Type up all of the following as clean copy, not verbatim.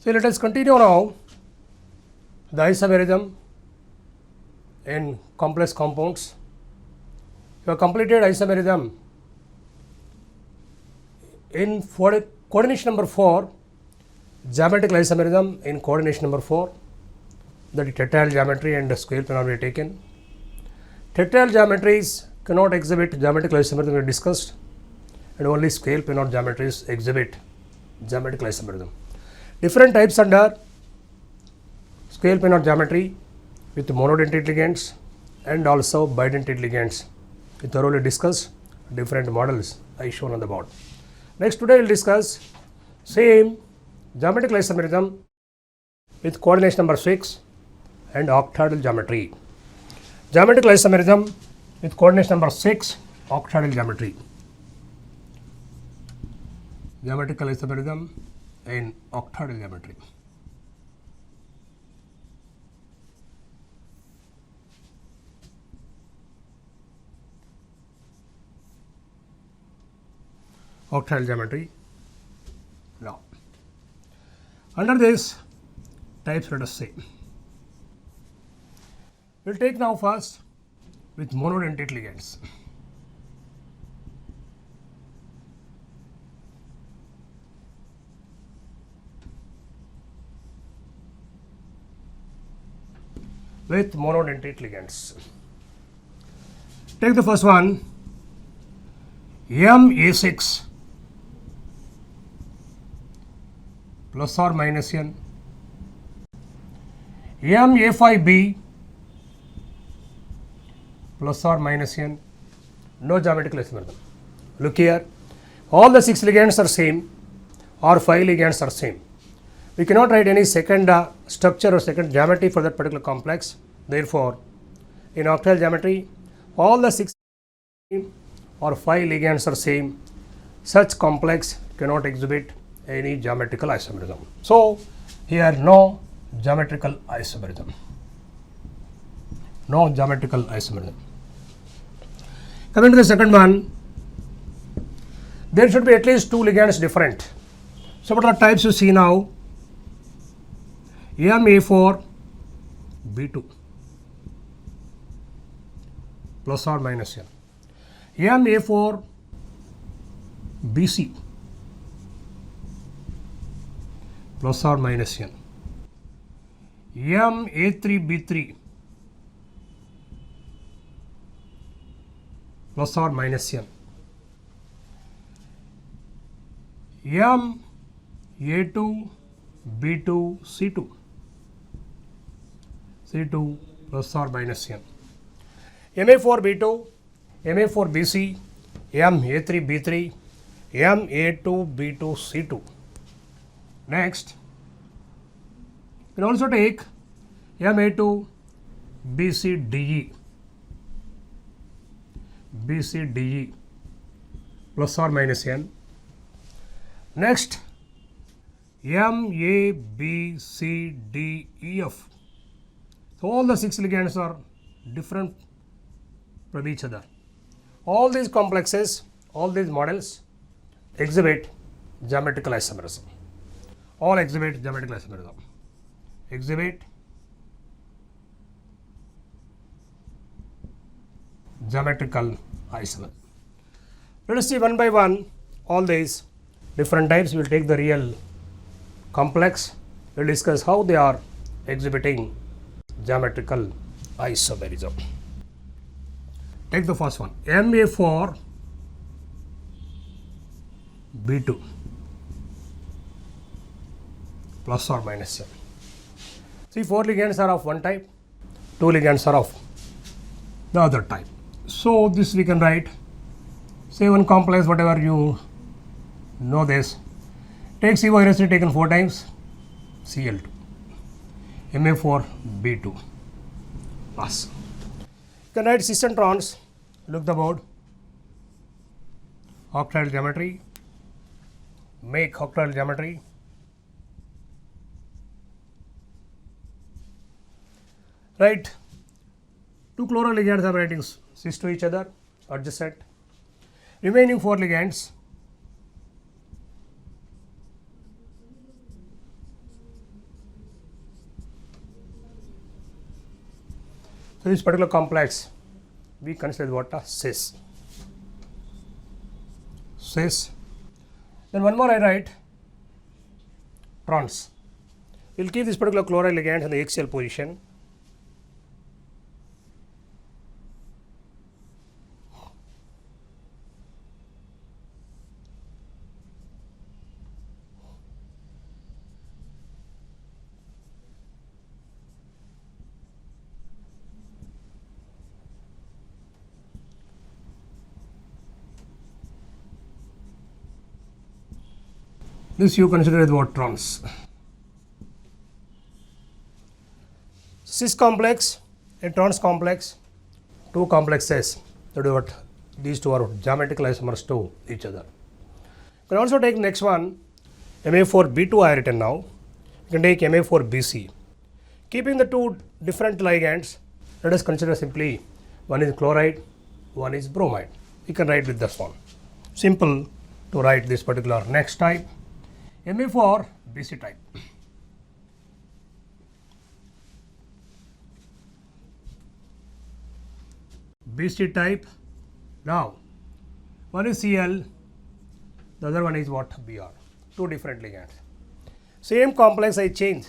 So let us continue now the isomerism in complex compounds. You have completed isomerism in coordination number 4, geometrical isomerism in coordination number 4, that is tetrahedral geometry and square cannot be taken. Tetrahedral geometries cannot exhibit geometrical isomerism, we discussed, and only scale planar geometries exhibit geometrical isomerism. Different types under scale planar geometry with monodentate ligands and also bidentate ligands. We thoroughly discussed different models I shown on the board. Next, today we will discuss same geometrical isomerism with coordination number 6 and octahedral geometry. Geometrical isomerism with coordination number 6, octahedral geometry. Geometrical isomerism in octahedral geometry. Octahedral geometry. Now, under this types, let us say, we will take now first with monodentate ligands. With monodentate ligands. Take the first one, Ma6 plus or minus n, Ma5b plus or minus n, no geometrical isomerism. Look here, all the 6 ligands are same or 5 ligands are same. We cannot write any second structure or second geometry for that particular complex. Therefore, in octahedral geometry, all the 6 or 5 ligands are same. Such complex cannot exhibit any geometrical isomerism. So, here no geometrical isomerism. No geometrical isomerism. Coming to the second one, there should be at least 2 ligands different. So, what are the types you see now? Ma4 B2 plus or minus n, Ma4 BC plus or minus n, Ma3 B3 plus or minus n, Ma2 B2 C2 plus or minus n, Ma4 B2, Ma4 BC, Ma3 B3, Ma2 B2 C2. Next, you can also take Ma2 BC DE plus or minus n. Next, Ma B C D E F. So all the 6 ligands are different from each other. All these complexes, all these models exhibit geometrical isomerism. All exhibit geometrical isomerism. Exhibit geometrical isomerism. Let us see one by one all these different types. We will take the real complex. We will discuss how they are exhibiting geometrical isomerism. Take the first one, Ma4 B2 plus or minus n. See, 4 ligands are of one type, 2 ligands are of the other type. So, this we can write, say one complex, whatever you know this, take CO hydroxide taken 4 times, Cl2, Ma4 B2 plus. You can write cis and trans, look the board, octahedral geometry, make octahedral geometry. Right, 2 chloro ligands are writing cis to each other, adjacent. Remaining 4 ligands So this particular complex we consider what a cis. Cis. Then one more I write trans. We'll keep this particular chloride ligand in the axial position. This you consider as what trans. Cis complex and trans complex, two complexes. That is what these two are geometrical isomers to each other. You can also take next one, Ma4B2 I written now. You can take Ma4BC. Keeping the two different ligands, let us consider simply one is chloride, one is bromide. We can write with this one. Simple to write this particular next type. Ma4BC type. BC type. Now, one is Cl, the other one is what? Br. Two different ligands. Same complex I change.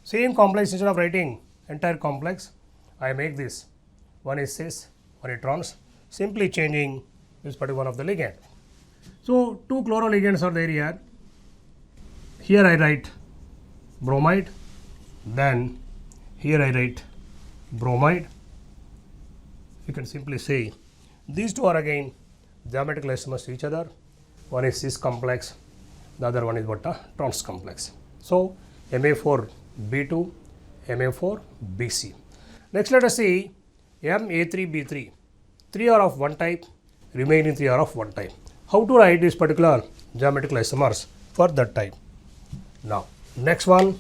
Same complex, instead of writing entire complex, I make this. One is cis, one is trans. Simply changing this particular one of the ligand. So, two chloroligands are there here. Here I write bromide, then here I write bromide. You can simply say these two are again geometrical isomers to each other. One is cis complex, the other one is what? A trans complex. So, Ma4B2, Ma4BC. Next let us see Ma3B3. Three are of one type, remaining three are of one type. How to write this particular geometrical isomers for that type? Now, next one,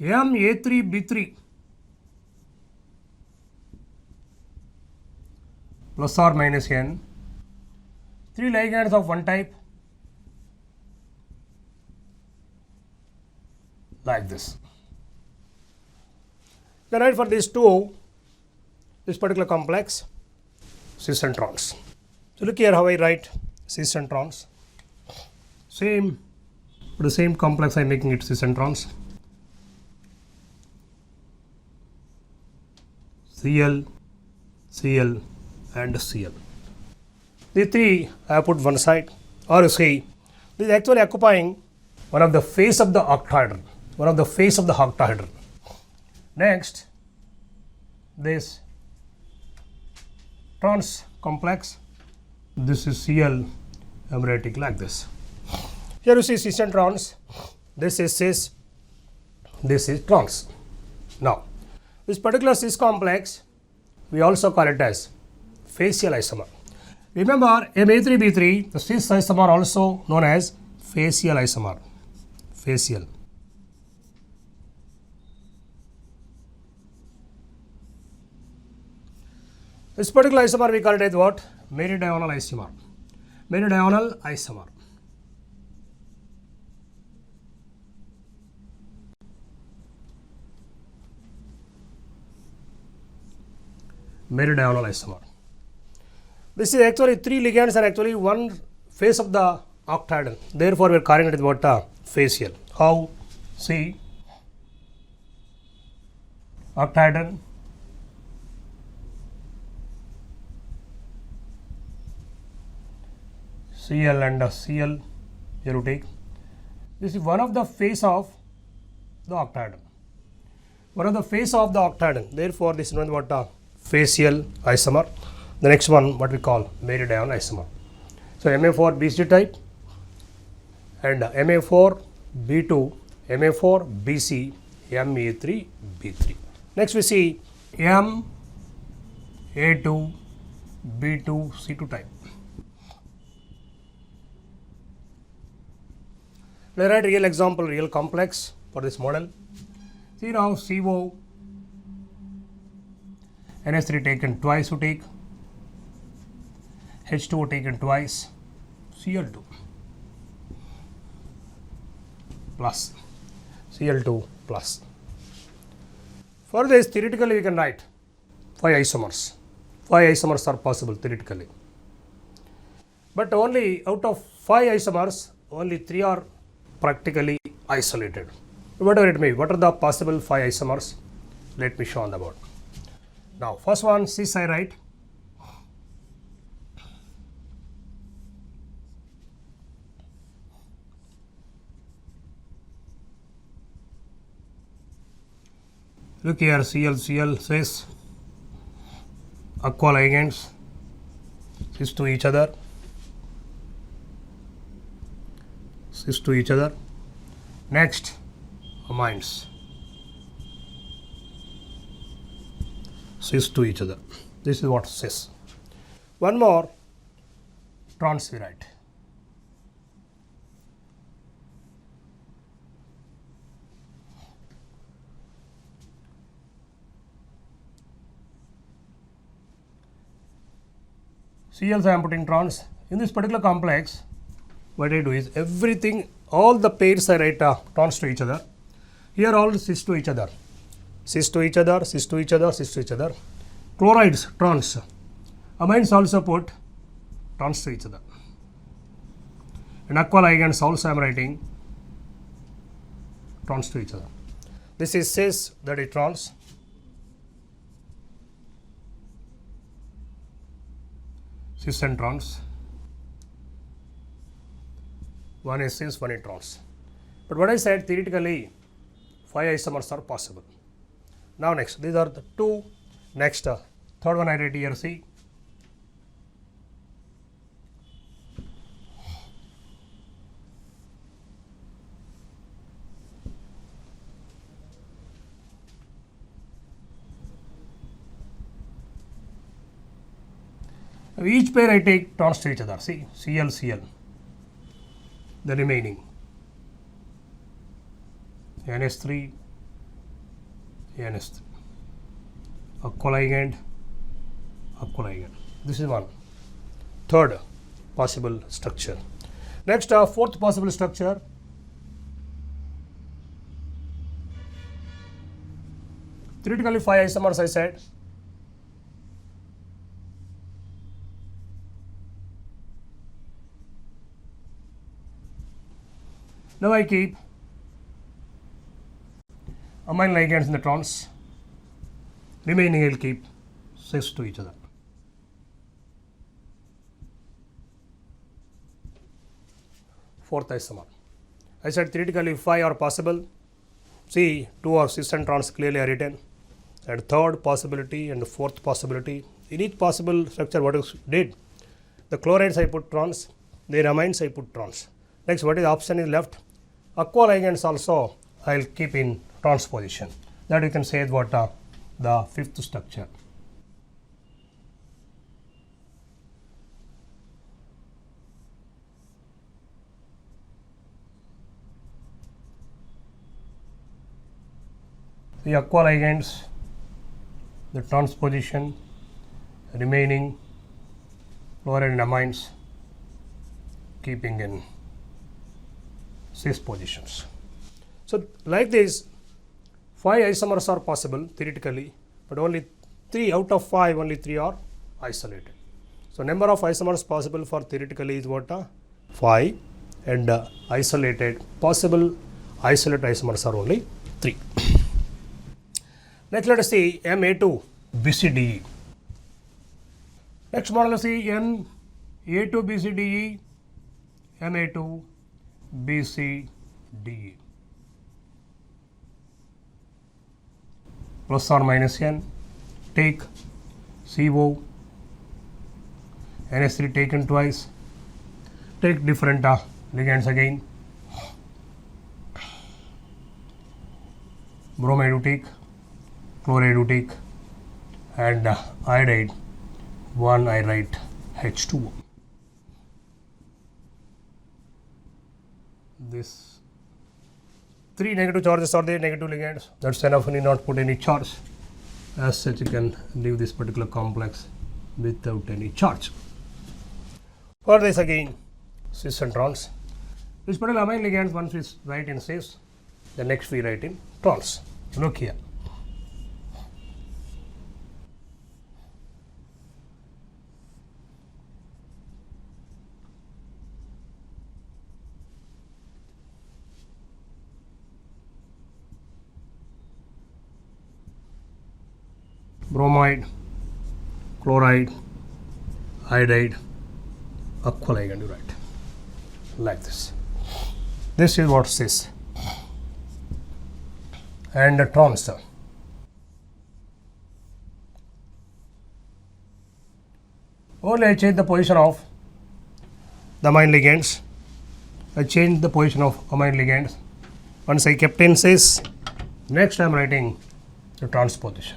Ma3B3 plus or minus n, three ligands of one type, like this. Then write for these two, this particular complex, cis and trans. So look here how I write cis and trans. Same, for the same complex I am making it cis and trans. Cl, Cl and Cl. The three I have put one side, or you see, this is actually occupying one of the face of the octahedron. One of the face of the octahedron. Next, this trans complex, this is Cl, I am writing like this. Here you see cis and trans, this is cis, this is trans. Now, this particular cis complex, we also call it as facial isomer. Remember, Ma3B3, the cis isomer also known as facial isomer. Facial. This particular isomer we call it as what? Meridional isomer. Meridional isomer. Meridional isomer. This is actually three ligands and actually one face of the octahedron. Therefore, we are calling it as what? Facial. How? See, octahedron, Cl and Cl, here you take. This is one of the face of the octahedron. One of the face of the octahedron. Therefore, this is known as what? Facial isomer. The next one, what we call meridional isomer. So, Ma4BC type and Ma4B2, Ma4BC, Ma3B3. Next, we see Ma2B2C2 type. Let us write real example, real complex for this model. See now CO, NH3 taken twice, you take H2O taken twice, Cl2. plus, Cl2 plus. For this, theoretically we can write 5 isomers. 5 isomers are possible theoretically. But only out of 5 isomers, only 3 are practically isolated. Whatever it may be, what are the possible 5 isomers? Let me show on the board. Now, first one, cis I write. Look here, Cl cis, aqua ligands, cis to each other, Next, amines, cis to each other. This is what cis. One more, trans we write. Cl I am putting trans. In this particular complex, what I do is everything, all the pairs I write trans to each other. Here all cis to each other. Cis to each other, cis to each other, cis to each other. Chlorides, trans. Amines also put trans to each other. And aqua ligands also I am writing trans to each other. This is cis, that is trans. Cis and trans. One is cis, one is trans. But what I said, theoretically 5 isomers are possible. Now next, these are the 2. Next, third one I write here, see. Each pair I take trans to each other, see, Cl, Cl, the remaining, NH3, NH3, aqua ligand, aqua ligand. This is one. Third possible structure. Next, fourth possible structure. Theoretically 5 isomers I said. Now I keep amine ligands in the trans, remaining I will keep cis to each other. Fourth isomer. I said theoretically 5 are possible. See, 2 are cis and trans clearly are written. And third possibility and the fourth possibility. In each possible structure, what I did? The chlorides I put trans, the amines I put trans. Next, what is option is left? Aqua ligands also I will keep in trans position. That you can say is what the fifth structure. The aqua ligands, the trans position, remaining chloride and amines keeping in cis positions. So like this, 5 isomers are possible theoretically, but only 3 out of 5, only 3 are isolated. So number of isomers possible for theoretically is what? 5, and isolated, possible isolate isomers are only 3. Next let us see Ma2 BCDE. Next model see Na2 BCDE, Ma2 BCDE. Plus or minus n, take CO, NH3 taken twice, take different ligands again, bromide you take, chloride you take, and iodide, one I write H2O. This 3 negative charges are there, negative ligands. That's enough, you need not put any charge. As such, you can leave this particular complex without any charge. For this again, cis and trans. This particular amine ligands, once we write in cis, the next we write in trans. Look here. Bromide, chloride, iodide, aqua ligand, you write like this. This is what cis and trans. Only I change the position of the amine ligands. I change the position of amine ligands. Once I kept in cis, next I am writing the trans position.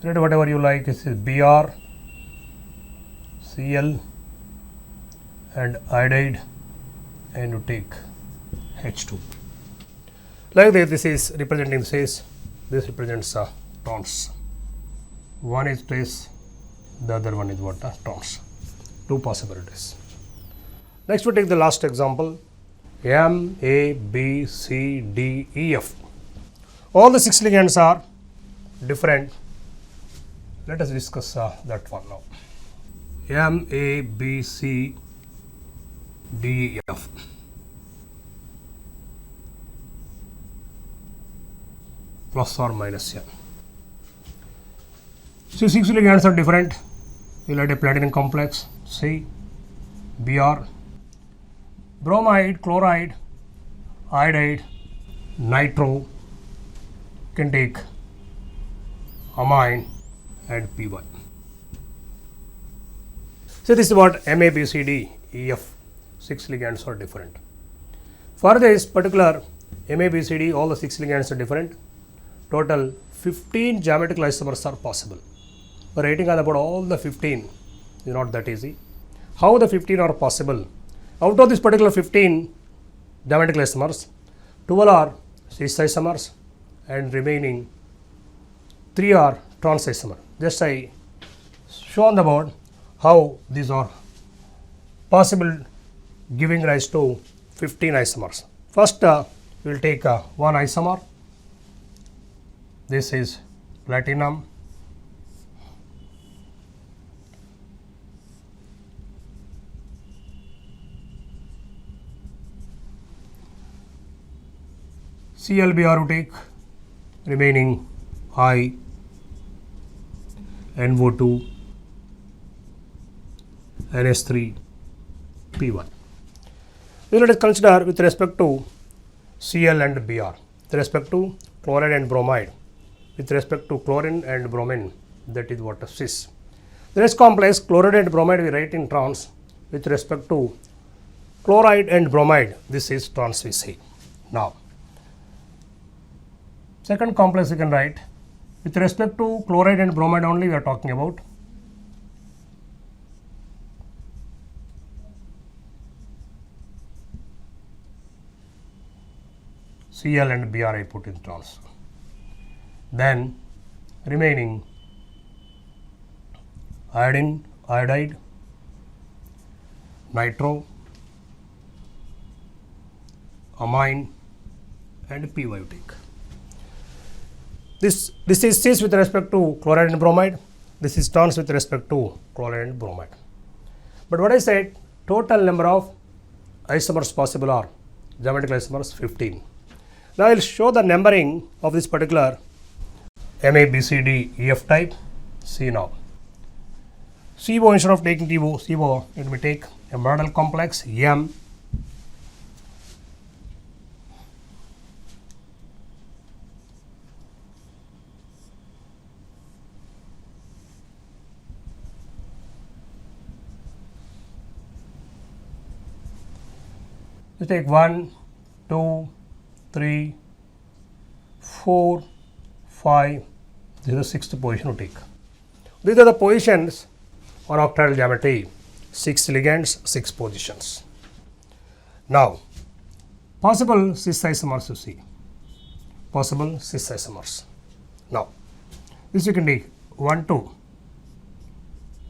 Write whatever you like. This is Br, Cl, and iodide, and you take H2. Like this, this is representing cis. This represents trans. One is cis, the other one is what? Trans. Two possibilities. Next, we take the last example. M, A, B, C, D, E, F. All the 6 ligands are different. Let us discuss that one now. M, A, B, C, D, E, F. Plus or minus M. So 6 ligands are different. You will add a platinum complex, C, Br, bromide, chloride, iodide, nitro, can take amine and P1. So this is what Ma, B, C, D, E, F, 6 ligands are different. For this particular Ma, B, C, D, all the 6 ligands are different. Total 15 geometrical isomers are possible. But writing about all the 15 is not that easy. How the 15 are possible? Out of this particular 15 geometrical isomers, 12 are cis isomers and remaining 3 are trans isomers. Just I show on the board how these are possible, giving rise to 15 isomers. First, we will take one isomer. This is platinum, ClBr take, remaining I, NO2, NH3, P1. Let us consider with respect to Cl and Br, with respect to chloride and bromide, with respect to chlorine and bromine, that is what cis. The next complex, chloride and bromide, we write in trans. With respect to chloride and bromide, this is trans we say. Now, second complex we can write. With respect to chloride and bromide only we are talking about. Cl and Br I put in trans. Then remaining iodine, iodide, nitro, amine and Py take. This is cis with respect to chloride and bromide. This is trans with respect to chloride and bromide. But what I said, total number of isomers possible are geometrical isomers 15. Now I will show the numbering of this particular Ma, B, C, D, E, F type. See now. CO, instead of taking TO, CO, let me take a model complex M. You take 1, 2, 3, 4, 5. This is the sixth position to take. These are the positions on octahedral geometry. 6 ligands, 6 positions. Now, possible cis isomers you see. Possible cis isomers. Now, this you can take 1 2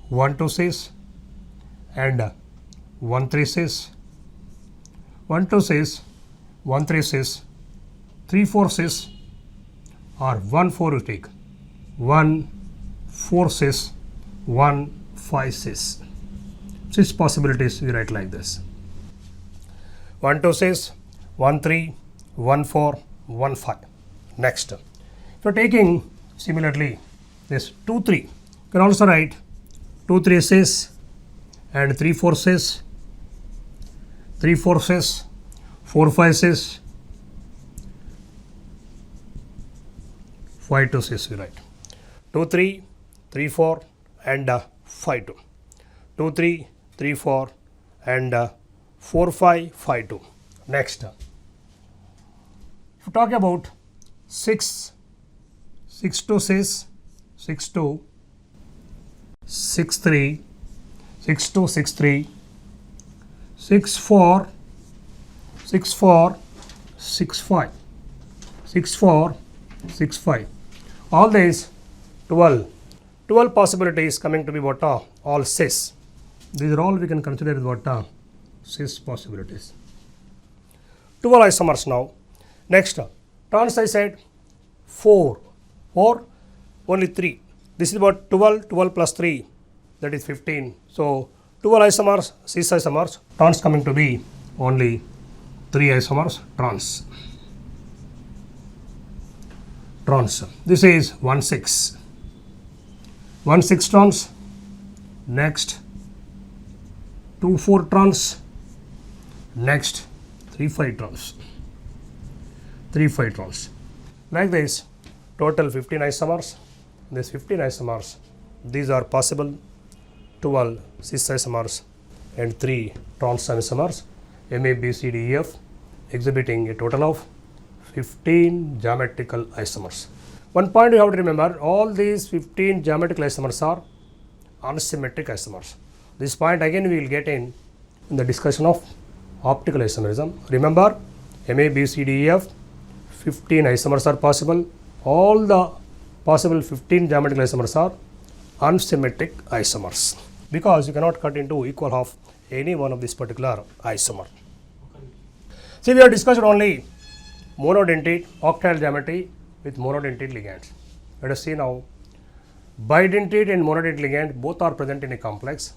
1 2 6 and 1 3 6 1 2 6 1 3 6 3 4 6 or 1 4 you take 1 4 6 1 5 6. 6 possibilities we write like this: 1 2 6 1 3 1 4 1 5. Next, if you are taking similarly this 2 3, you can also write 2 3 6 and 3 4 6 3 4 6 4 5 6 5 2 6 we write 2 3 3 4 and 5 2 2 3 3 4 and 4 5 5 2. Next, if you talk about 6 6 2 6 6 2 6 3 6 2 6 3 6 4 6 4 6 5 6 4 6 5. All these 12 possibilities coming to be what are all cis. These are all we can consider as what are cis possibilities. 12 isomers now. Next, trans I said 4 or only 3. This is about 12 plus 3, that is 15. So 12 isomers, cis isomers, trans coming to be only 3 isomers trans. This is 1 6 trans. Next 2 4 trans. Next 3 5 trans. Like this, total 15 isomers. These 15 isomers, these are possible 12 cis isomers and 3 trans isomers, MA, B, C, D, E, F, exhibiting a total of 15 geometrical isomers. One point you have to remember, all these 15 geometrical isomers are unsymmetric isomers. This point again we will get in the discussion of optical isomerism. Remember, MA, B, C, D, E, F, 15 isomers are possible. All the possible 15 geometrical isomers are unsymmetric isomers, because you cannot cut into equal half any one of this particular isomer. See, we have discussed only monodentate octal geometry with monodentate ligands. Let us see now bidentate and monodentate ligand both are present in a complex.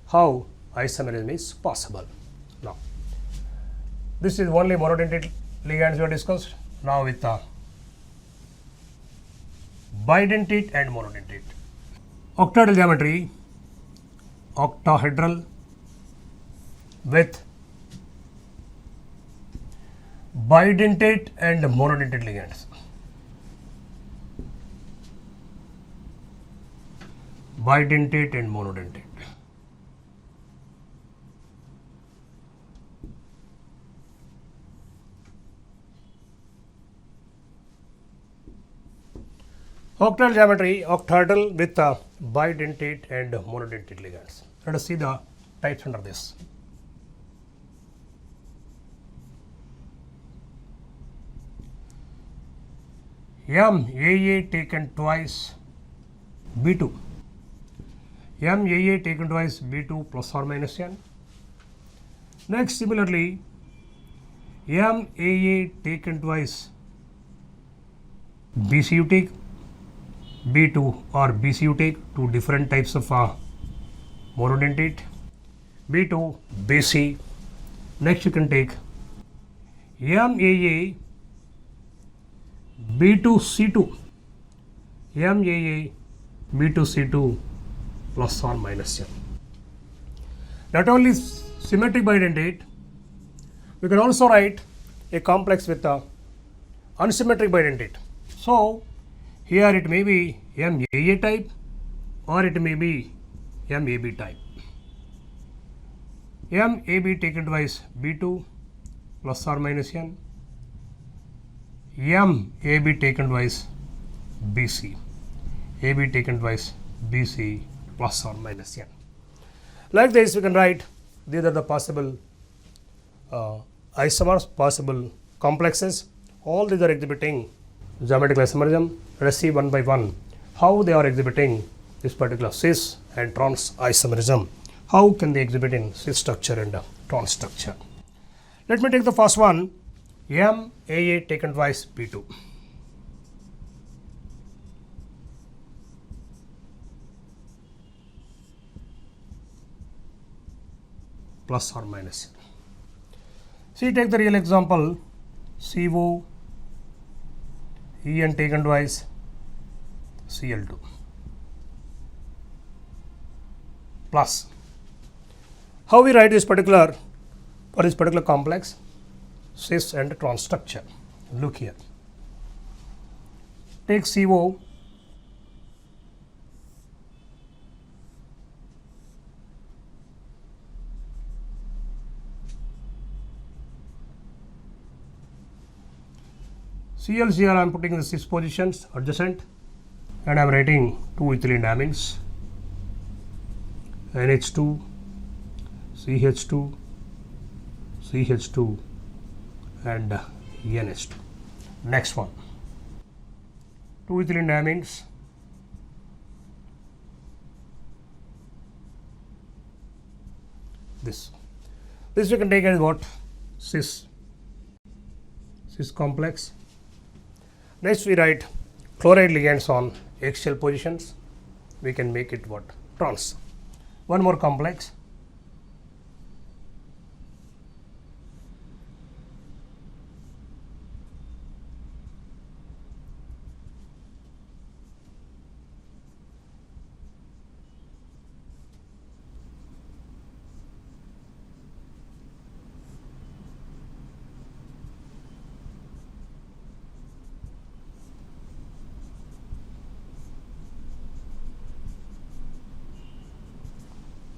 How isomerism is possible? Now, this is only monodentate ligands we have discussed. Now with bidentate and monodentate. Octahedral geometry, octahedral with bidentate and monodentate ligands. Bidentate and monodentate. Octahedral geometry, octahedral with bidentate and monodentate ligands. Let us see the types under this. MAA taken twice, B2. MAA taken twice, B2 plus or minus n. Next, similarly, MAA taken twice, BC you take, B2 or BC you take, two different types of monodentate, B2, BC. Next you can take MAA, B2C2, MAA, B2C2 plus or minus n. Not only symmetric bidentate, we can also write a complex with unsymmetric bidentate. So, here it may be MAA type or it may be MAB type. MAB taken twice, B2 plus or minus n. MAB taken twice, BC. AB taken twice, BC plus or minus n. Like this, we can write these are the possible isomers, possible complexes. All these are exhibiting geometric isomerism. Let us see one by one how they are exhibiting this particular cis and trans isomerism. How can they exhibit in cis structure and trans structure? Let me take the first one, MAA taken twice B2. Plus or minus. See, take the real example, CO, En taken twice, Cl2, plus. How we write this particular, for this particular complex, cis and trans structure? Look here. Take CO, Cl I am putting the cis positions adjacent, and I am writing two ethylene amines, NH2, CH2, CH2 and NH2. Next one, two ethylene amines, this we can take as what? Cis complex. Next we write chloride ligands on axial positions, we can make it what? Trans. One more complex,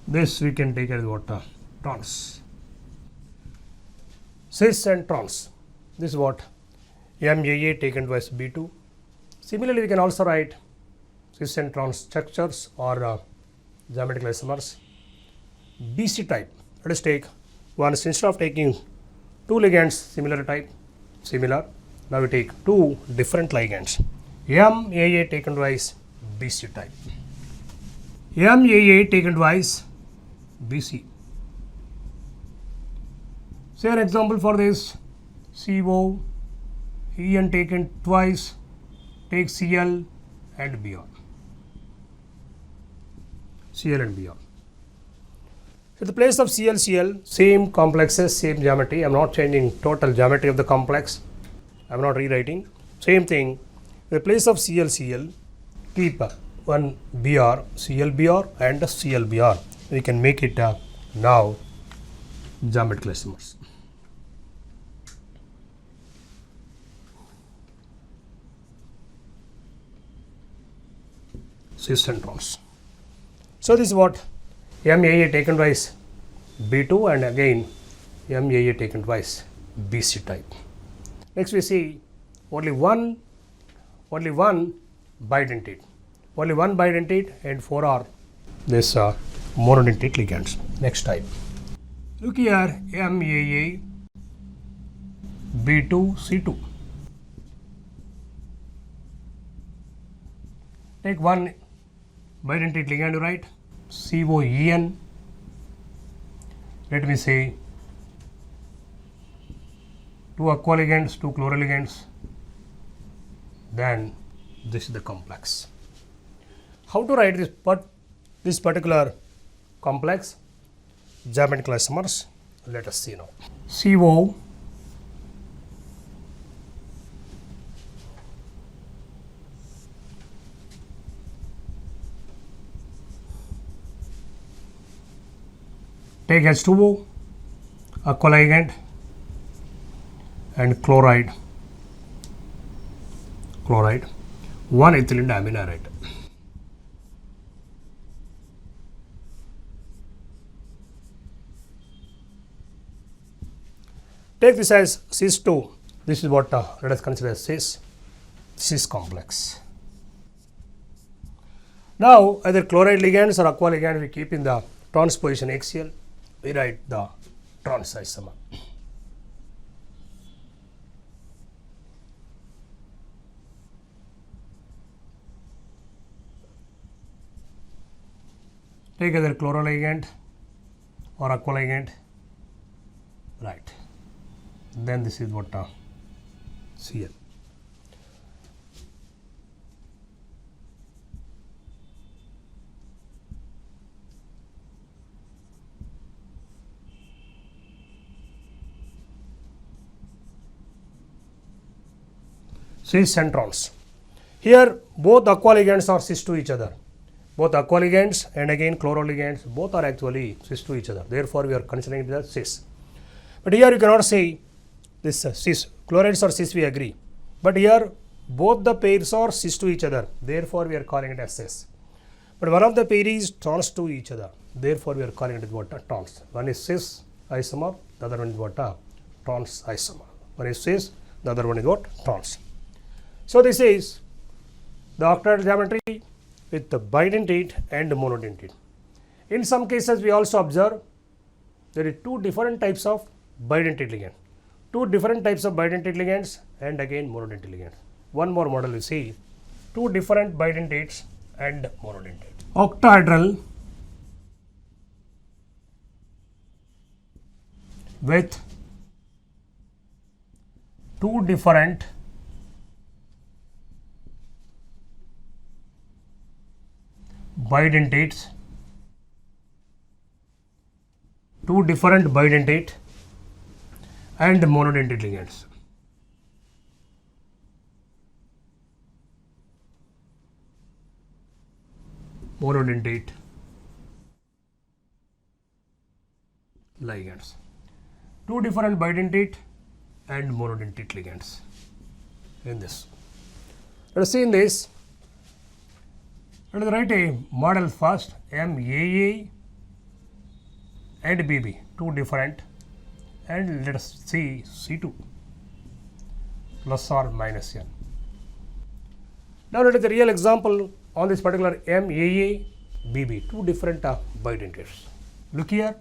this we can take as what? Trans. Cis and trans. This is what? MAA taken twice B2. Similarly, we can also write cis and trans structures or geometric isomers. BC type. Let us take one, instead of taking two ligands similar type, similar, now we take two different ligands. MAA taken twice BC type. MAA taken twice BC. Say an example for this, CO, En taken twice, take Cl and Br. Cl and Br. At the place of Cl, same complexes, same geometry. I am not changing total geometry of the complex. I am not rewriting. Same thing. In the place of Cl, keep one Br, Cl Br and Cl Br. We can make it now geometric isomers. Cis and trans. So this is what? MAA taken twice B2 and again MAA taken twice BC type. Next we see only one bidentate. Only one bidentate and four are this monodentate ligands. Next type. Look here, MAA B2 C2. Take one bidentate ligand, right? COEN. Let me say two aqua ligands, two chloro ligands. Then this is the complex. How to write this particular complex geometric isomers? Let us see now. CO take H2O, aqua ligand and chloride, one ethylene diaminarate. Take this as cis2. This is what let us consider as cis complex. Now either chloride ligands or aqua ligand we keep in the trans position axial. We write the trans isomer. take either chloroligand or aqualigand, right. Then this is what Cl. Cis and trans. Here both aqualigands are cis to each other. Both aqualigands and again chloroligands both are actually cis to each other. Therefore, we are considering it as cis. But here you cannot say this cis. Chlorides are cis, we agree. But here both the pairs are cis to each other. Therefore, we are calling it as cis. But one of the pair is trans to each other. Therefore, we are calling it what? Trans. One is cis isomer, the other one is what? Trans isomer. One is cis, the other one is what? Trans. So, this is the octahedral geometry with the bidentate and monodentate. In some cases, we also observe there are two different types of bidentate ligand, two different types of bidentate ligands and again monodentate ligands. One more model we see, two different bidentates and monodentate. Octahedral with two different bidentates, two different bidentate and monodentate ligands. Monodentate ligands. Two different bidentate and monodentate ligands in this. Let us see in this. Let us write a model first, MAA and BB, two different, and let us see C2 plus or minus N. Now let us the real example on this particular MAA BB, two different bidentates. Look here,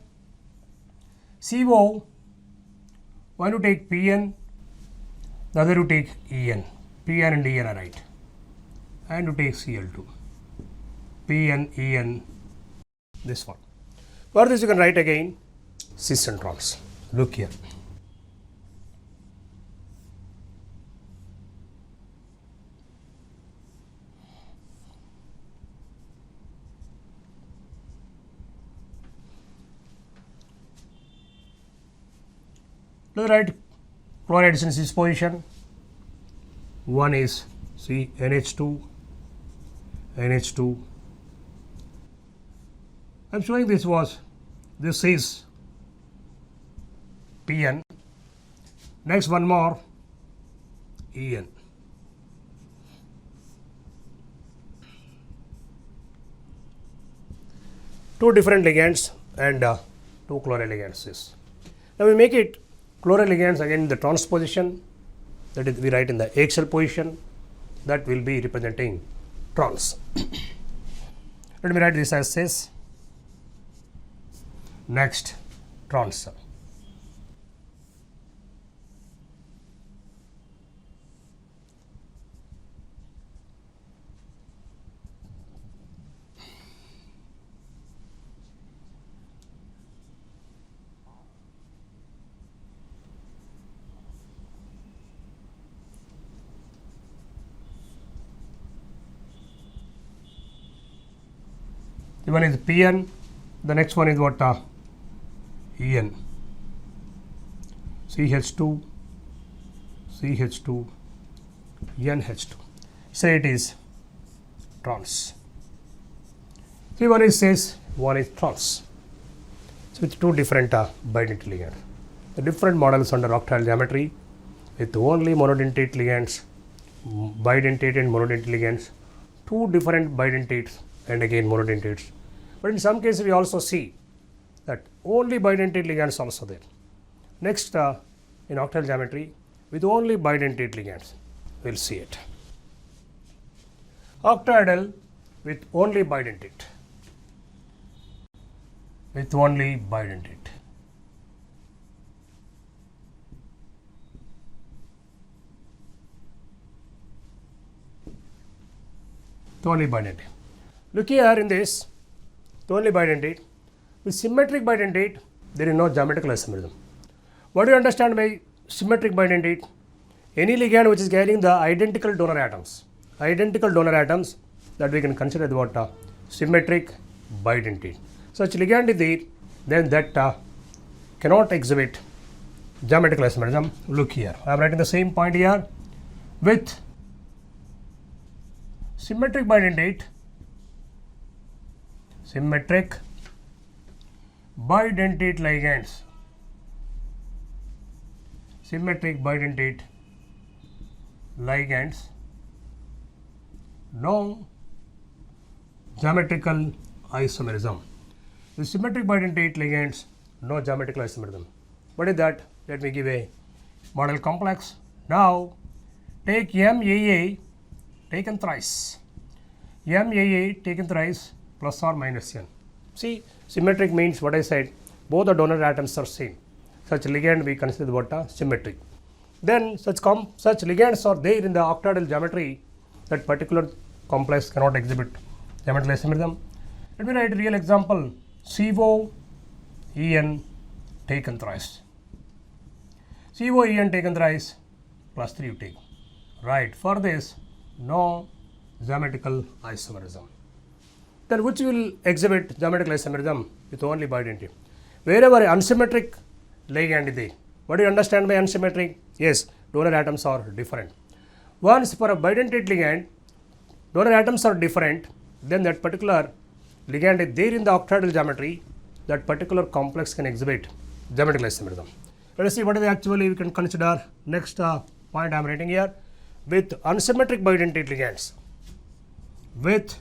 CO, one you take PN, the other you take EN, PN and EN are right, and you take Cl2. PN, EN, this one. For this you can write again cis and trans. Look here. Let us write chlorides in cis position. One is NH2, NH2. I am showing this is PN. Next one more EN. Two different ligands and two chloride ligands. Now we make it chloride ligands again in the trans position, that is we write in the axial position, that will be representing trans. Let me write this as cis. Next, trans. The one is PN, the next one is what? EN, CH2, CH2, NH2. Say it is trans. See, one is cis, one is trans. So, with two different bidentate ligands. The different models under octahedral geometry with only monodentate ligands, bidentate and monodentate ligands, two different bidentates and again monodentates. But in some cases, we also see that only bidentate ligands also there. Next, in octahedral geometry, with only bidentate ligands, we will see it. Octahedral with only bidentate. With only bidentate. Only bidentate. Look here in this, only bidentate. With symmetric bidentate, there is no geometrical isomerism. What do you understand by symmetric bidentate? Any ligand which is carrying the identical donor atoms that we can consider as what symmetric bidentate. Such ligand is there, then that cannot exhibit geometrical isomerism. Look here, I am writing the same point here. With symmetric bidentate ligands, no geometrical isomerism. With symmetric bidentate ligands, no geometrical isomerism. What is that? Let me give a model complex. Now take MAA taken thrice plus or minus n. See, symmetric means what I said, both the donor atoms are same. Such ligand we consider what symmetric. Then such ligands are there in the octahedral geometry, that particular complex cannot exhibit geometrical isomerism. Let me write a real example. COEN taken thrice plus 3 you take. Right, for this no geometrical isomerism. Then which will exhibit geometrical isomerism? With only bidentate. Wherever unsymmetric ligand is there. What do you understand by unsymmetric? Yes, donor atoms are different. Once for a bidentate ligand, donor atoms are different, then that particular ligand is there in the octahedral geometry, that particular complex can exhibit geometrical isomerism. Let us see what is actually we can consider. Next point I am writing here. With unsymmetric bidentate ligands, with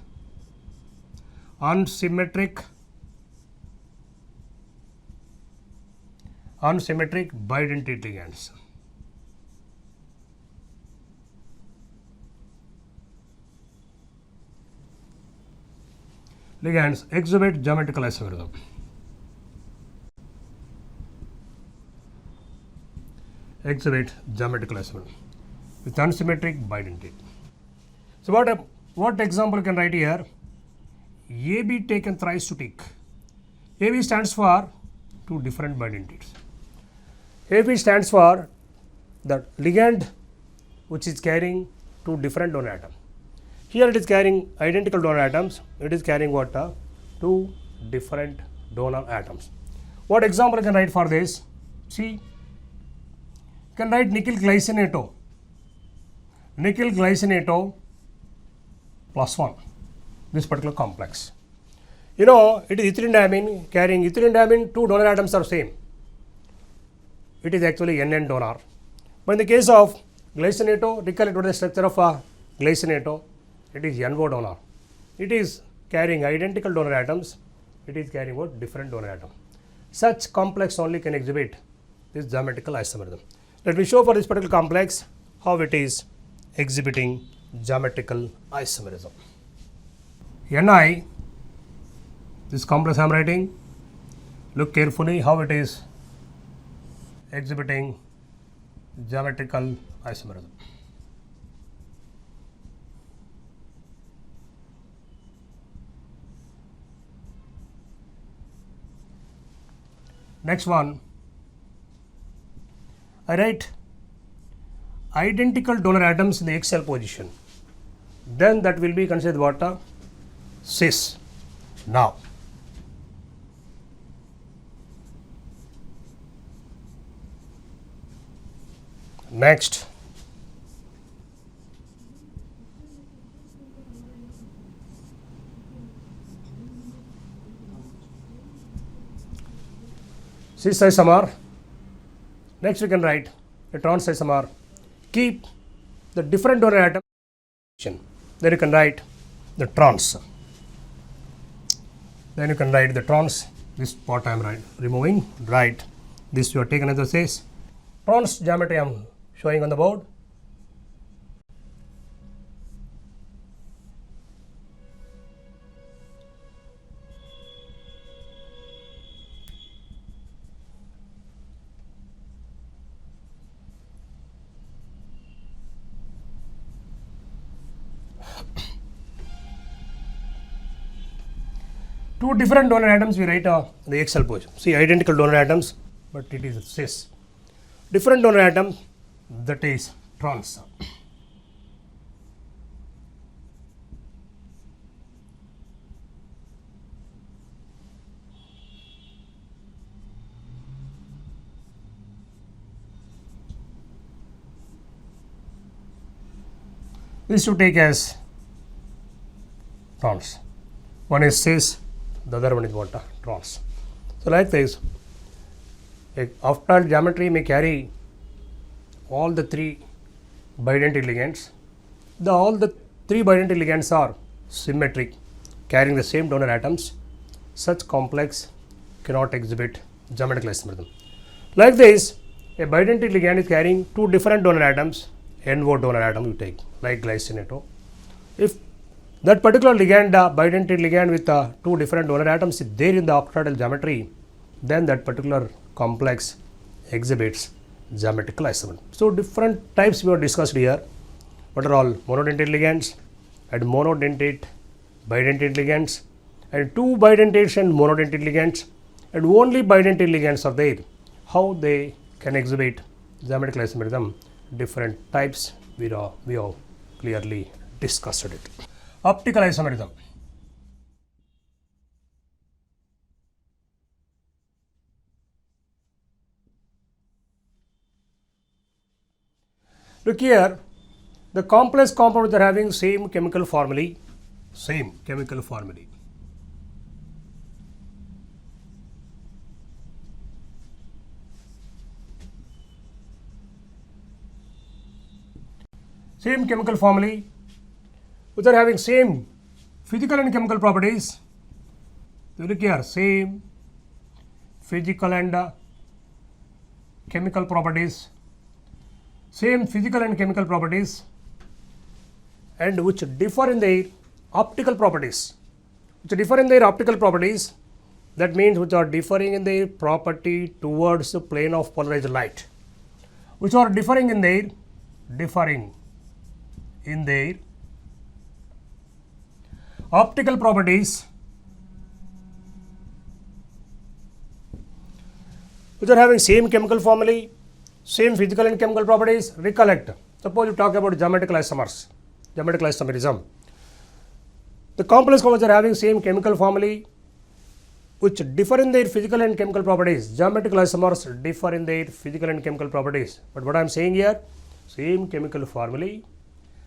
unsymmetric bidentate ligands exhibit geometrical isomerism. With unsymmetric bidentate. So what example you can write here? AB taken thrice to take. AB stands for two different bidentates. AB stands for the ligand which is carrying two different donor atoms. Here it is carrying identical donor atoms. It is carrying what? Two different donor atoms. What example you can write for this? See, you can write nickel glycinato plus 1, this particular complex. You know, it is ethylene diamine carrying ethylene diamine, two donor atoms are same. It is actually NN donor. But in the case of glycinato, recollect what is the structure of glycinato. It is NO donor. It is carrying identical donor atoms. It is carrying what? Different donor atom. Such complex only can exhibit this geometrical isomerism. Let me show for this particular complex how it is exhibiting geometrical isomerism. Ni, this complex I am writing, look carefully how it is exhibiting geometrical isomerism. Next one, I write identical donor atoms in the XL position. Then that will be considered what? Cis. Now, next, cis isomer. Next we can write a trans isomer. Keep the different donor atom. Then you can write the trans. Then you can write the trans. This part I am removing. Write this you are taken as a cis. Trans geometry I am showing on the board. Two different donor atoms we write the Excel pose. See, identical donor atoms, but it is cis. Different donor atom, that is trans. This should take as trans. One is cis, the other one is what? Trans. So like this, a octal geometry may carry all the three bidentate ligands. All the three bidentate ligands are symmetric, carrying the same donor atoms. Such complex cannot exhibit geometrical isomerism. Like this, a bidentate ligand is carrying two different donor atoms, NO donor atom you take, like glycine. If that particular ligand, bidentate ligand with two different donor atoms is there in the octahedral geometry, then that particular complex exhibits geometrical isomerism. So different types we have discussed here. What are all? Monodentate ligands and monodentate bidentate ligands, and two bidentates and monodentate ligands, and only bidentate ligands are there. How they can exhibit geometrical isomerism? Different types we have clearly discussed it. Optical isomerism. Look here, the complex compounds are having same chemical formulae, Same chemical formulae. Same chemical formulae, which are having same physical and chemical properties. You look here, same physical and chemical properties, same physical and chemical properties, and which differ in their optical properties. Which differ in their optical properties, that means which are differing in their property towards the plane of polarized light, which are differing in their optical properties, which are having same chemical formulae, same physical and chemical properties. Recollect, suppose you talk about geometrical isomers, geometrical isomerism. The complex compounds are having same chemical formulae, which differ in their physical and chemical properties. Geometrical isomers differ in their physical and chemical properties. But what I am saying here, same chemical formulae,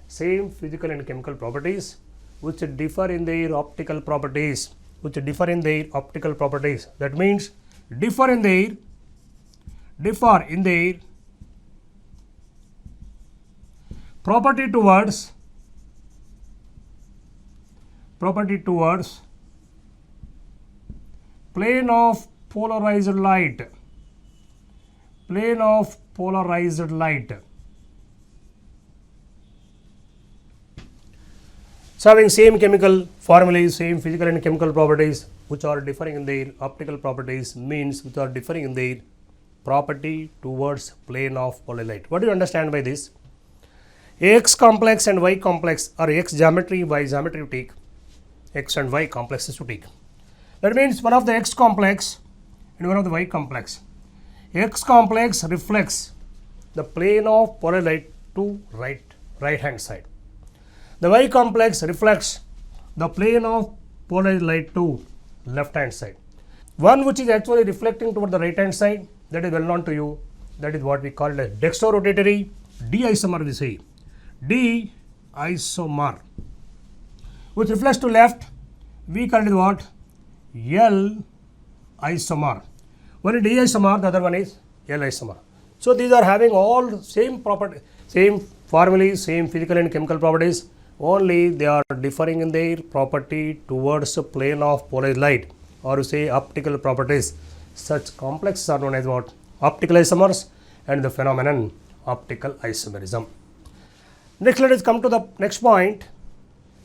same physical and chemical properties, which differ in their optical properties, That means differ in their property towards plane of polarized light, So having same chemical formulae, same physical and chemical properties, which are differing in their optical properties, means which are differing in their property towards plane of polarized light. What do you understand by this? X complex and Y complex, or X geometry, Y geometry you take, X and Y complexes to take. That means one of the X complex and one of the Y complex. X complex reflects the plane of polarized light to right hand side. The Y complex reflects the plane of polarized light to left hand side. One which is actually reflecting toward the right hand side, that is well known to you, that is what we call as dextrorotatory D isomer, we say D isomer, which reflects to left, we call it what? L isomer. One is D isomer, the other one is L isomer. So these are having all same property, same formulae, same physical and chemical properties, only they are differing in their property towards the plane of polarized light, or you say optical properties. Such complexes are known as what? Optical isomers, and the phenomenon optical isomerism. Next, let us come to the next point.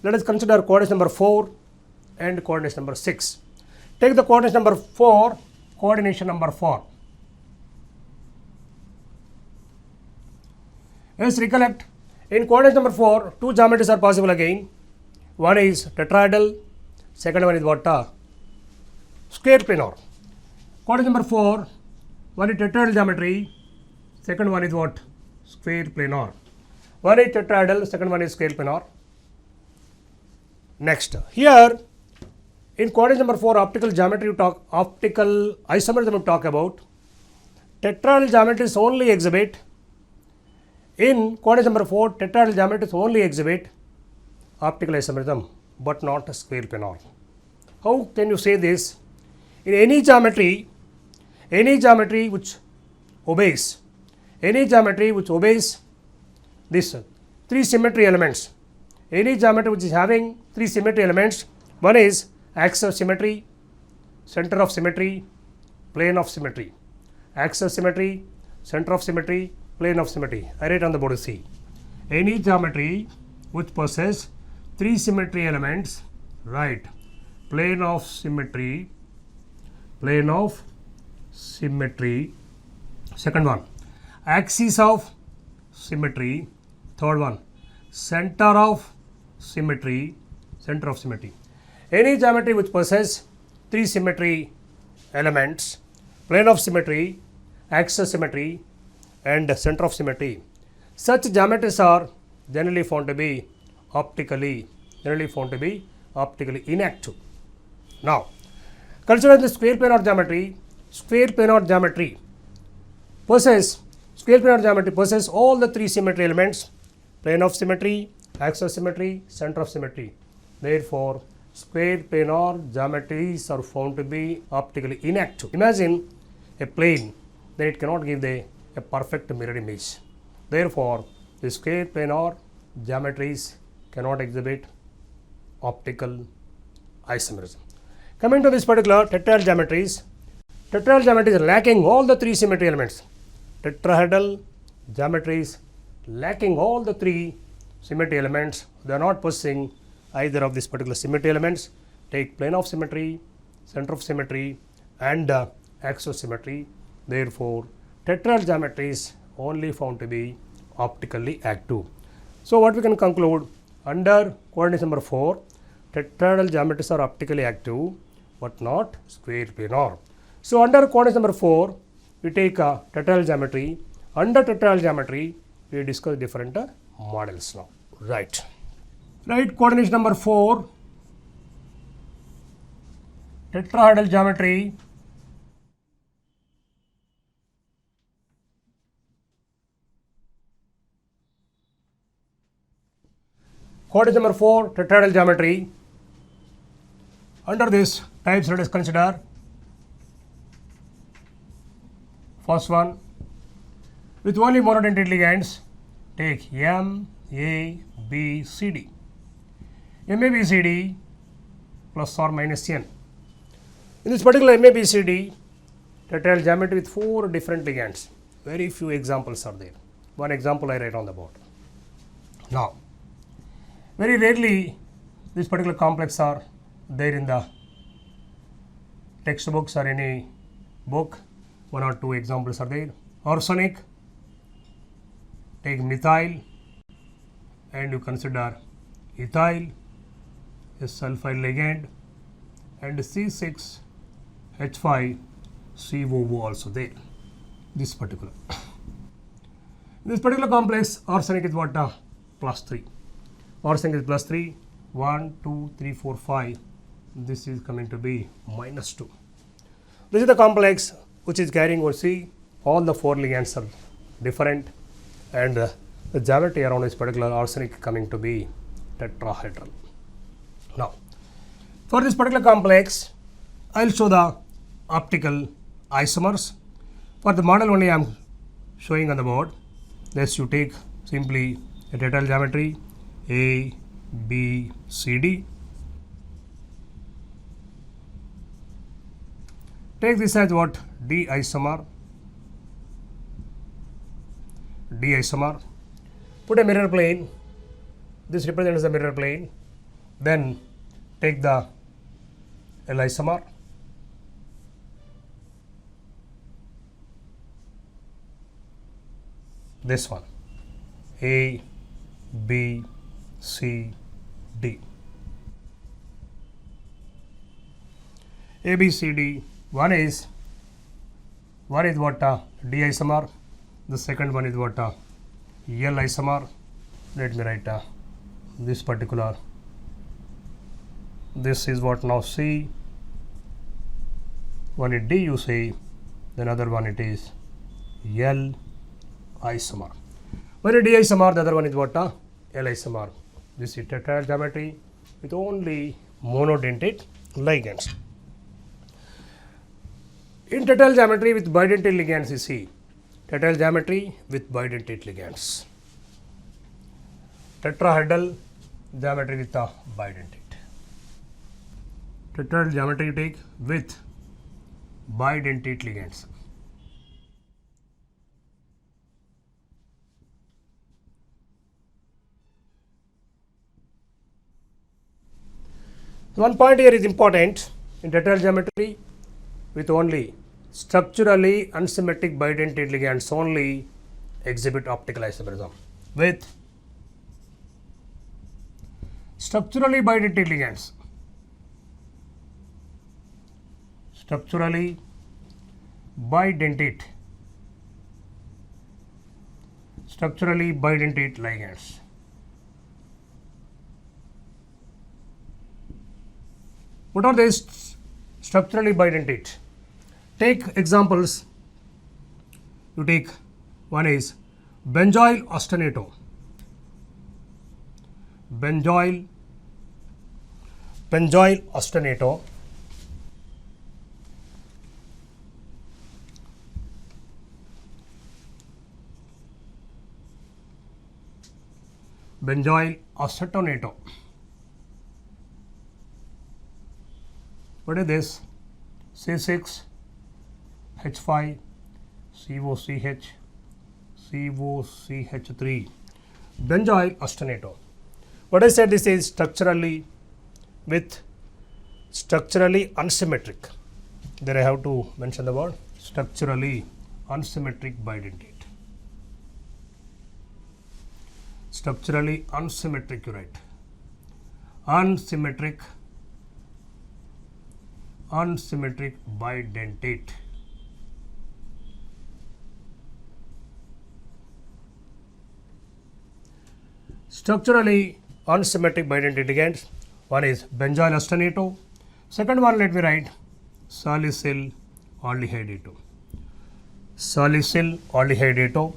Let us consider coordinate number 4 and coordinate number 6. Take the coordinate number 4, coordination number 4. Let's recollect, in coordinate number 4, two geometries are possible again. One is tetrahedral, second one is what? square planar. Coordinate number 4, one is tetrahedral geometry, second one is what? Square planar. One is tetrahedral, second one is square planar. Next, here in coordinate number 4, optical geometry, optical isomerism we talk about. Tetrahedral geometries only exhibit, in coordinate number 4, tetrahedral geometries only exhibit optical isomerism, but not square planar. How can you say this? In any geometry which obeys this three symmetry elements, any geometry which is having three symmetry elements, one is axis of symmetry, center of symmetry, plane of symmetry. Axis of symmetry, center of symmetry, plane of symmetry. I write on the board to see. Any geometry which possesses three symmetry elements, right? Plane of symmetry, second one, axis of symmetry, third one, center of symmetry. Any geometry which possesses three symmetry elements, plane of symmetry, axis of symmetry, and center of symmetry, such geometries are generally found to be optically inactive. Now, consider the square planar geometry. Square planar geometry possesses all the three symmetry elements: plane of symmetry, axis of symmetry, center of symmetry. Therefore, square planar geometries are found to be optically inactive. Imagine a plane, then it cannot give a perfect mirror image. Therefore, the square planar geometries cannot exhibit optical isomerism. Coming to this particular tetrahedral geometries are lacking all the three symmetry elements. Tetrahedral geometries lacking all the three symmetry elements, they are not possessing either of these particular symmetry elements. Take plane of symmetry, center of symmetry, and axis of symmetry. Therefore, tetrahedral geometries only found to be optically active. So, what we can conclude, under coordinate number 4, tetrahedral geometries are optically active but not square planar. So, under coordinate number 4, we take tetrahedral geometry. Under tetrahedral geometry, we discuss different models now. Right, coordinate number 4, tetrahedral geometry. Coordinate number 4, tetrahedral geometry. Under this types, let us consider first one, with only monodendritic ligands, take M, A, B, C, D. MABCD plus or minus N. In this particular MABCD, tetrahedral geometry with 4 different ligands. Very few examples are there. One example I write on the board. Now, very rarely this particular complex are there in the textbooks or any book. 1 or 2 examples are there. Arsenic, take methyl, and you consider ethyl, a sulfide ligand, and C6H5COO also there. This particular complex, arsenic is what? Plus 3. Arsenic is plus 3. 1, 2, 3, 4, 5. This is coming to be minus 2. This is the complex which is carrying over C. All the 4 ligands are different, and the geometry around this particular arsenic coming to be tetrahedral. Now, for this particular complex, I will show the optical isomers. For the model only I am showing on the board. Let's you take simply a tetrahedral geometry A, B, C, D. Take this as what? D isomer. Put a mirror plane. This represents the mirror plane. Then take the L isomer. This one. A, B, C, D. A, B, C, D. One is what D isomer. The second one is what L isomer. Let me write this particular. This is what now C. One is D you say, then other one it is L isomer. One is D isomer, the other one is what L isomer. This is tetrahedral geometry with only monodentate ligands. In tetrahedral geometry with bidentate ligands, you see tetrahedral geometry with bidentate ligands. Tetrahedral geometry with a bidentate. Tetrahedral geometry you take with bidentate ligands. One point here is important in tetrahedral geometry with only structurally unsymmetric bidentate ligands only exhibit optical isomerism. With structurally bidentate ligands, structurally bidentate ligands. What are these structurally bidentate? Take examples. You take one is benzoyl ostanato. Benzoyl ostanato. Benzoyl acetonato. What is this? C6 H5 COCH COCH3 benzoyl ostanato. What I said, this is structurally unsymmetric. There I have to mention the word structurally unsymmetric bidentate. Structurally unsymmetric, you write. Unsymmetric bidentate. Structurally unsymmetric bidentate ligands. One is benzoyl ostanato. Second one, let me write salicyl aldehydato. Salicyl aldehydato.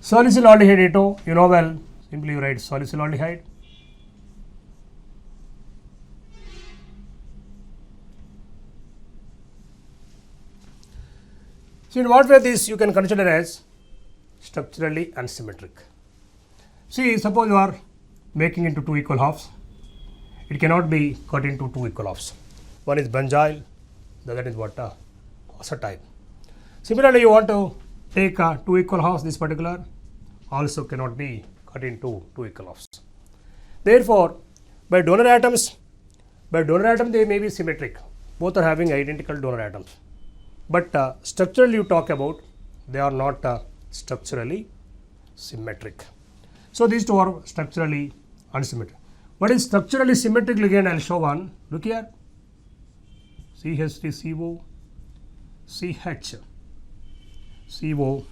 Salicyl aldehydato, you know well, simply you write salicyl aldehyde. So, in what way this you can consider as structurally unsymmetric? See, suppose you are making into two equal halves. It cannot be cut into two equal halves. One is benzyl, the other is what? Acetyl. Similarly, you want to take two equal halves, this particular also cannot be cut into two equal halves. Therefore, by donor atoms they may be symmetric. Both are having identical donor atoms. But structurally you talk about, they are not structurally symmetric. So, these two are structurally unsymmetric. What is structurally symmetric ligand? I will show one. Look here. CH3CO, CH, CO,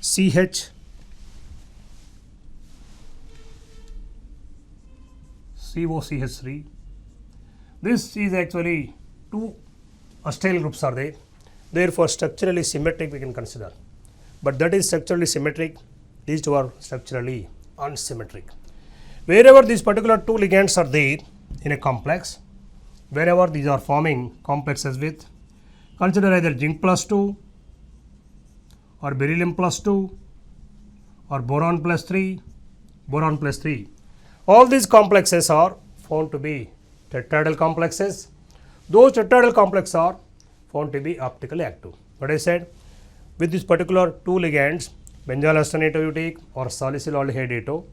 CH, COCH3. This is actually two acyl groups are there. Therefore, structurally symmetric we can consider. But that is structurally symmetric. These two are structurally unsymmetric. Wherever these particular two ligands are there in a complex, wherever these are forming complexes with, consider either zinc plus 2 or beryllium plus 2 or boron plus 3, boron plus 3. All these complexes are found to be tetrahedral complexes. Those tetrahedral complexes are found to be optically active. What I said, with this particular two ligands, benzyl ostanato you take or salicyl aldehydato,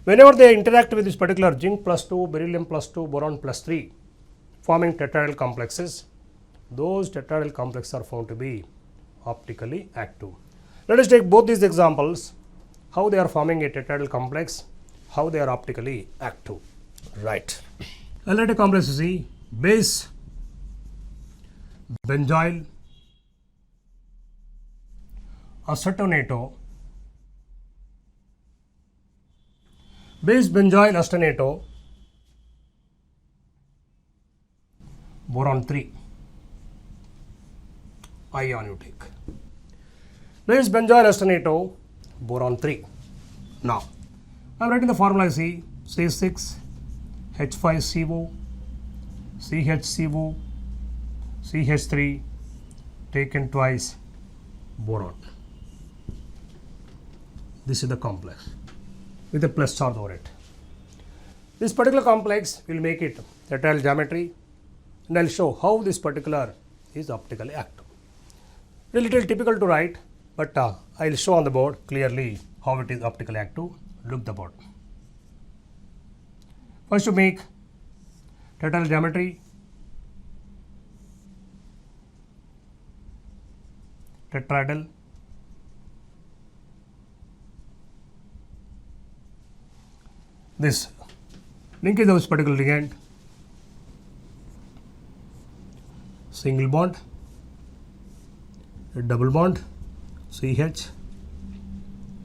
whenever they interact with this particular zinc plus 2, beryllium plus 2, boron plus 3, forming tetrahedral complexes, those tetrahedral complexes are found to be optically active. Let us take both these examples, how they are forming a tetrahedral complex, how they are optically active. Right. I'll write a complex, you see, base benzyl acetonato, base benzyl acetonato, boron 3, ion you take. Base benzyl acetonato, boron 3. Now, I am writing the formula, see, C6, H5CO, CHCO, CH3 taken twice, boron. This is the complex with a plus charge over it. This particular complex will make it tetrahedral geometry, and I will show how this particular is optically active. A little typical to write, but I will show on the board clearly how it is optically active. Look the board. First to make tetrahedral geometry, tetrahedral, this linkage of this particular ligand, single bond, a double bond, CH,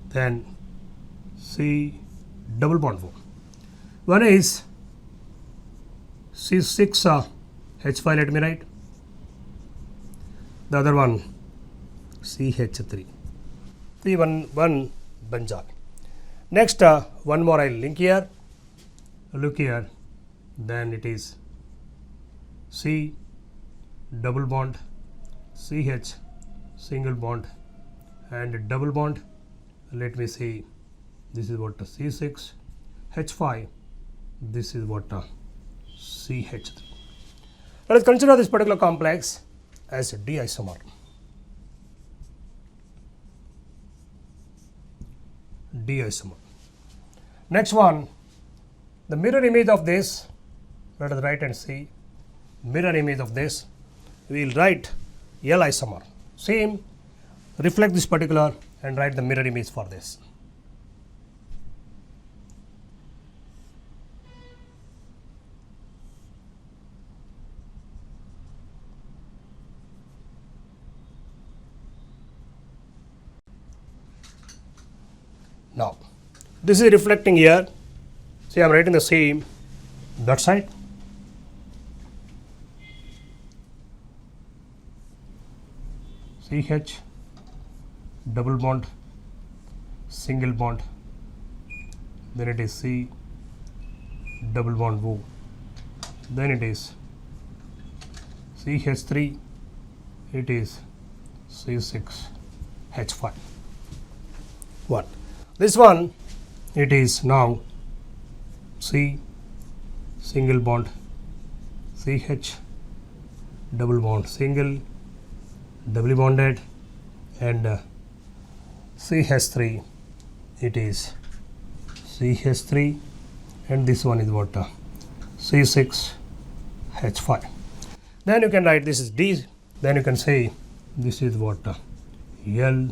then C double bond 4. One is C6 H5, let me write. The other one CH3. The one benzyl. Next, one more I will link here. Look here. Then it is C double bond, CH single bond, and double bond. Let me see. This is what C6 H5. This is what CH3. Let us consider this particular complex as a D isomer. D isomer. Next one, the mirror image of this, let us write and see. Mirror image of this, we will write L isomer. Same, reflect this particular and write the mirror image for this. Now, this is reflecting here. See, I am writing the same that side. CH double bond, single bond, then it is C double bond O, then it is CH3, it is C6 H5. 1. This one, it is now C single bond, CH double bond, single, doubly bonded, and CH3, it is CH3, and this one is what C6 H5. Then you can write this is D, then you can say this is what L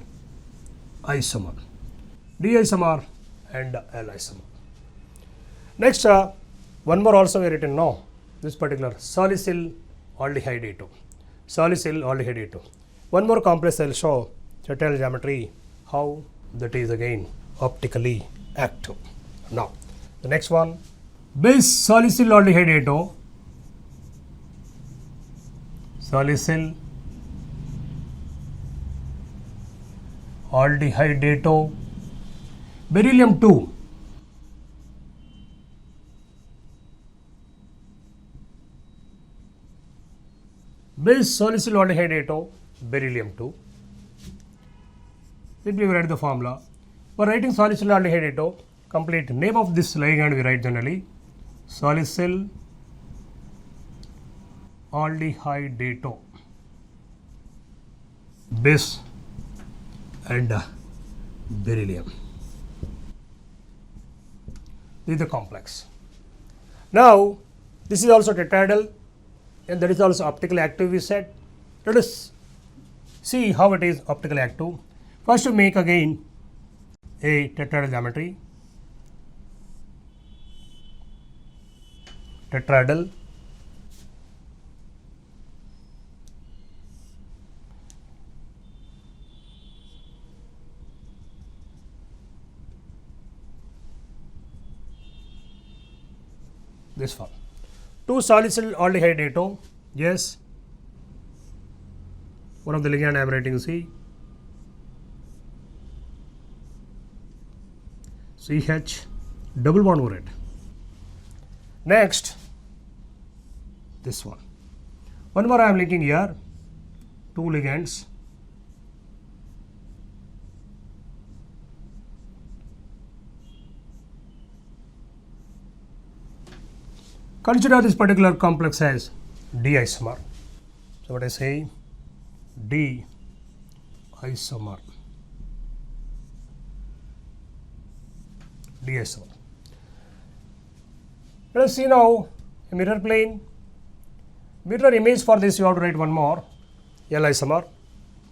isomer, D isomer and L isomer. Next, one more also we written now, this particular salicyl aldehyde A2, salicyl aldehyde A2. One more complex I will show tetrahedral geometry, how that is again optically active. Now, the next one, base salicyl aldehyde A2, salicyl aldehyde A2, beryllium 2, base salicyl aldehyde A2, beryllium 2. Simply we write the formula. For writing salicyl aldehyde A2, complete name of this ligand we write generally salicyl aldehyde A2, base and beryllium. This is the complex. Now, this is also tetrahedral and that is also optically active we said. Let us see how it is optically active. First to make again a tetrahedral geometry. Tetrahedral. This one. 2 salicyl aldehyde atom. Yes. One of the ligand I am writing C. CH double bond over it. Next, this one. One more I am linking here. 2 ligands. Consider this particular complex as D isomer. So what I say, D isomer. D isomer. Let us see now a mirror plane. Mirror image for this you have to write one more. L isomer.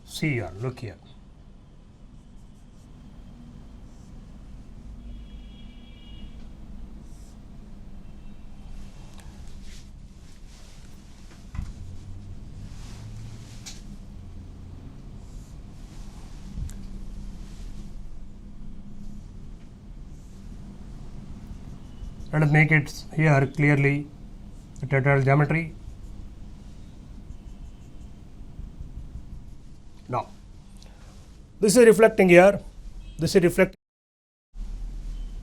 See here, look here. Let us make it here clearly the tetrahedral geometry. Now, this is reflecting here, this is reflecting.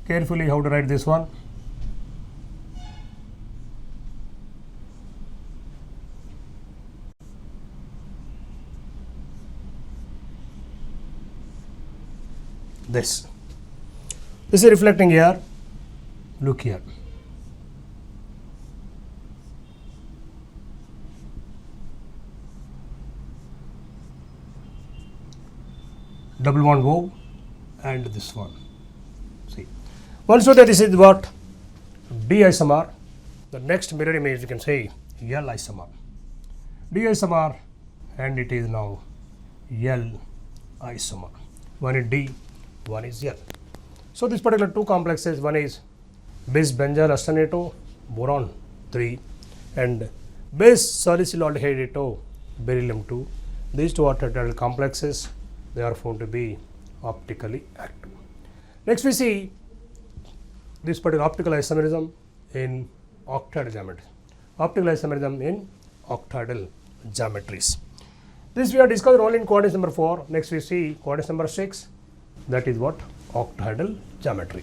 Carefully how to write this one. This is reflecting here. Look here. Double bond O and this one. See. Also that this is what D isomer. The next mirror image you can say L isomer. D isomer and it is now L isomer. One is D, one is L. So this particular 2 complexes, one is bis benzyl astaneto boron 3 and bis salicyl aldehyde beryllium 2. These 2 are tetrahedral complexes. They are found to be optically active. Next we see this particular optical isomerism in octahedral geometry. Optical isomerism in octahedral geometries. This we have discussed only in coordinates number 4. Next we see coordinates number 6. That is what? Octahedral geometry.